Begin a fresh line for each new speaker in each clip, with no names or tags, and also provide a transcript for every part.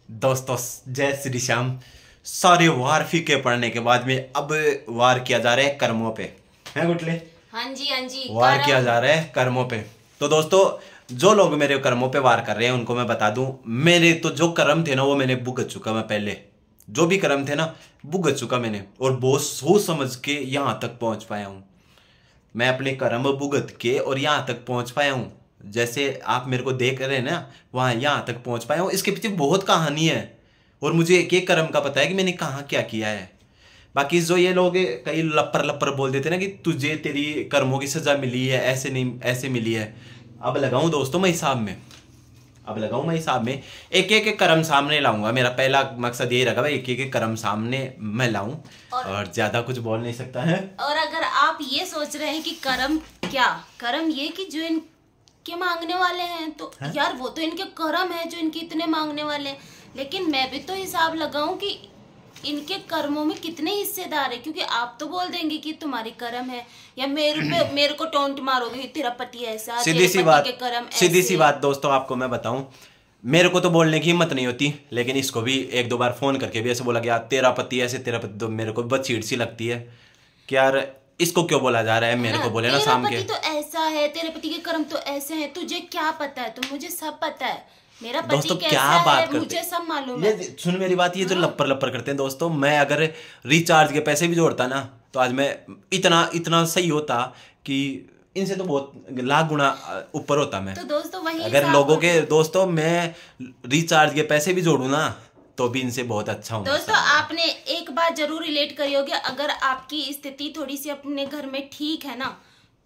दोस्तों जय श्री श्याम। सारे वार फीके पड़ने के बाद में अब वार किया जा रहा है कर्मों पे, है गुटले?
हाँ जी
वार किया जा रहा है कर्मों पे। तो दोस्तों जो लोग मेरे कर्मों पे वार कर रहे हैं उनको मैं बता दूं, मेरे तो जो कर्म थे ना वो मैंने भुगत चुका। मैं पहले जो भी कर्म थे ना भुगत चुका मैंने, और बहुत सोच समझ के यहाँ तक पहुंच पाया हूँ। मैं अपने कर्म भुगत के और यहाँ तक पहुंच पाया हूँ। जैसे आप मेरे को देख रहे हैं ना, वहाँ यहाँ तक पहुंच पाया हूँ। इसके पीछे बहुत कहानी है और मुझे एक एक कर्म का पता है कि मैंने कहाँ क्या किया है। बाकी जो ये लोग कई लप्पर लप्पर बोल देते ना कि तुझे तेरी कर्मों की सजा मिली है, ऐसे नहीं ऐसे मिली है। अब लगाऊं दोस्तों मैं हिसाब में, एक एक कर्म सामने लाऊंगा। मेरा पहला मकसद यही रखा भाई, एक एक कर्म सामने मैं लाऊं और ज्यादा कुछ बोल नहीं सकता है।
और अगर आप ये सोच रहे हैं कि कर्म क्या, कर्म ये कि जो इनके मांगने वाले हैं तो यार वो तो इनके कर्म है जो इनके इतने मांगने वाले हैं, लेकिन मैं भी तो हिसाब लगाऊं कि इनके कर्मों में कितने हिस्सेदार है। क्योंकि आप तो बोल देंगे कि तुम्हारी कर्म है, या मेरे को टोंट मारोगे तेरा पति ऐसा,
सीधी सी बात दोस्तों आपको मैं बताऊं, मेरे को तो बोलने की हिम्मत नहीं होती, लेकिन इसको भी एक दो बार फोन करके भी ऐसे बोला गया तेरा पति ऐसे, तेरा पति, तो मेरे को बहुत चीड़ सी लगती है कि यार इसको क्यों बोला जा रहा है। मेरे को बोले ना शाम के,
तेरा पति तो ऐसा है, तेरे पति के कर्म तो ऐसे हैं, तुझे क्या पता है? तो मुझे सब पता है, मेरा पति कैसा
क्या बात
है मुझे सब मालूम है।
सुन मेरी बात, ये जो लप्पर लप्पर करते हैं दोस्तों, मैं अगर रिचार्ज के पैसे भी जोड़ता ना तो आज मैं इतना सही होता कि इनसे तो बहुत लाख गुना ऊपर होता मैं।
तो दोस्तों वही
अगर लोगों के दोस्तों मैं रिचार्ज के पैसे भी जोड़ू ना तो भी इनसे बहुत अच्छा हूँ।
दोस्तों आपने एक बात जरूर रिलेट करी होगी, अगर आपकी स्थिति थोड़ी सी अपने घर में ठीक है ना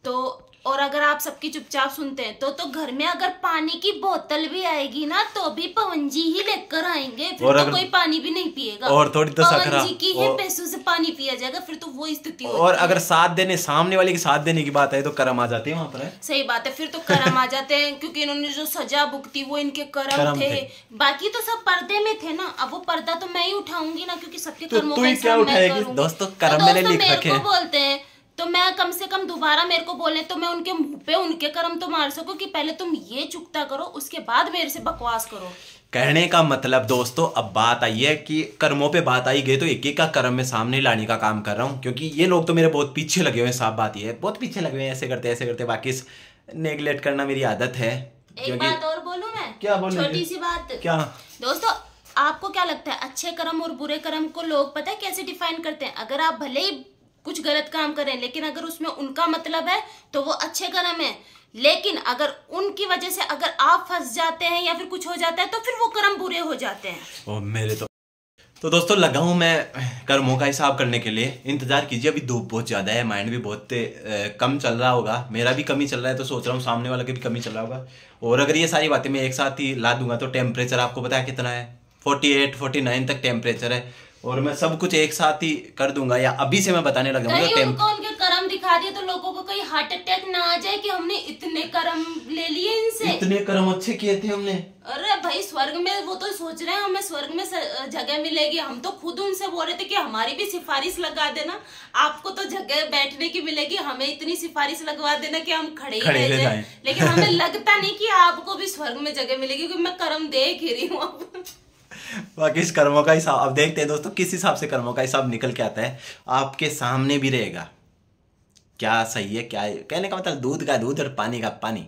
तो, और अगर आप सबकी चुपचाप सुनते हैं तो घर में अगर पानी की बोतल भी आएगी ना तो भी पवन जी ही लेकर आएंगे, फिर तो कोई पानी भी नहीं पिएगा,
और थोड़ी तो
पवन जी की ही पैसों से पानी पिया जाएगा, फिर तो वो स्थिति होती है।
और अगर साथ देने, सामने वाले के साथ देने की बात है तो कर्म आ जाते हैं वहाँ पर।
सही बात है, फिर तो कर्म आ जाते हैं क्योंकि इन्होंने जो सजा भुगती वो इनके कर्म थे। बाकी तो सब पर्दे में थे ना, अब वो पर्दा तो मैं ही उठाऊंगी ना, क्योंकि सबके कर्मों का हिसाब मैं करूंगी।
दोस्तों कर्म मैंने लिख रखे हैं,
बोलते हैं तो मैं कम से कम दोबारा मेरे को बोले तो मैं उनके मुंह पे उनके कर्म तो मार सकूं कि पहले तुम ये चुकता करो उसके बाद मेरे से बकवास करो।
कहने का मतलब दोस्तों अब बात आई है कि कर्मों पे बात आई गई तो एक एक का कर्म में सामने लाने का काम कर रहा हूँ, क्योंकि ये लोग तो मेरे बहुत पीछे लगे हुए हैं। साफ बात ये है, बहुत पीछे लगे हुए हैं, ऐसे करते बाकी नेगलेक्ट करना मेरी आदत है।
एक बात और बोलूं मैं,
क्या बोलूं?
छोटी सी बात।
क्या
दोस्तों आपको क्या लगता है अच्छे कर्म और बुरे कर्म को लोग पता है कैसे डिफाइन करते हैं? अगर आप भले ही कुछ गलत काम करें लेकिन अगर उसमें उनका मतलब है तो वो अच्छे कर्म है, लेकिन अगर उनकी वजह से अगर आप फंस जाते हैं या फिर कुछ हो जाता है तो फिर वो कर्म बुरे हो जाते हैं।
ओ मेरे तो दोस्तों लगा हूं मैं कर्मों का हिसाब करने के लिए। इंतजार कीजिए, अभी धूप बहुत ज्यादा है, माइंड भी बहुत कम चल रहा होगा, मेरा भी कम ही चल रहा है, तो सोच रहा हूँ सामने वाला के भी कम ही चल रहा होगा। और अगर ये सारी बातें मैं एक साथ ही ला दूंगा तो टेम्परेचर आपको पता है कितना है, 48-49 तक टेम्परेचर है, और मैं सब कुछ एक साथ ही कर दूंगा, या अभी से मैं बताने लगा
उनके कर्म दिखा दिए तो लोगों को कहीं हार्ट अटैक ना आ जाए कि हमने इतने कर्म ले लिए इनसे,
इतने कर्म अच्छे किए थे हमने।
अरे भाई स्वर्ग में वो तो सोच रहे हैं हमें स्वर्ग में जगह मिलेगी, हम तो खुद उनसे बोल रहे थे कि हमारी भी सिफारिश लगा देना, आपको तो जगह बैठने की मिलेगी, हमें इतनी सिफारिश लगवा देना कि हम खड़े ही रह जाए। लेकिन हमें लगता नहीं कि आपको भी स्वर्ग में जगह मिलेगी, क्योंकि मैं कर्म देख ही रही हूँ अब।
बाकी इस कर्मों का हिसाब अब देखते हैं दोस्तों किस हिसाब से कर्मों का हिसाब निकल के आता है। आपके सामने भी रहेगा क्या सही है क्या है, कहने का मतलब दूध का दूध और पानी का पानी।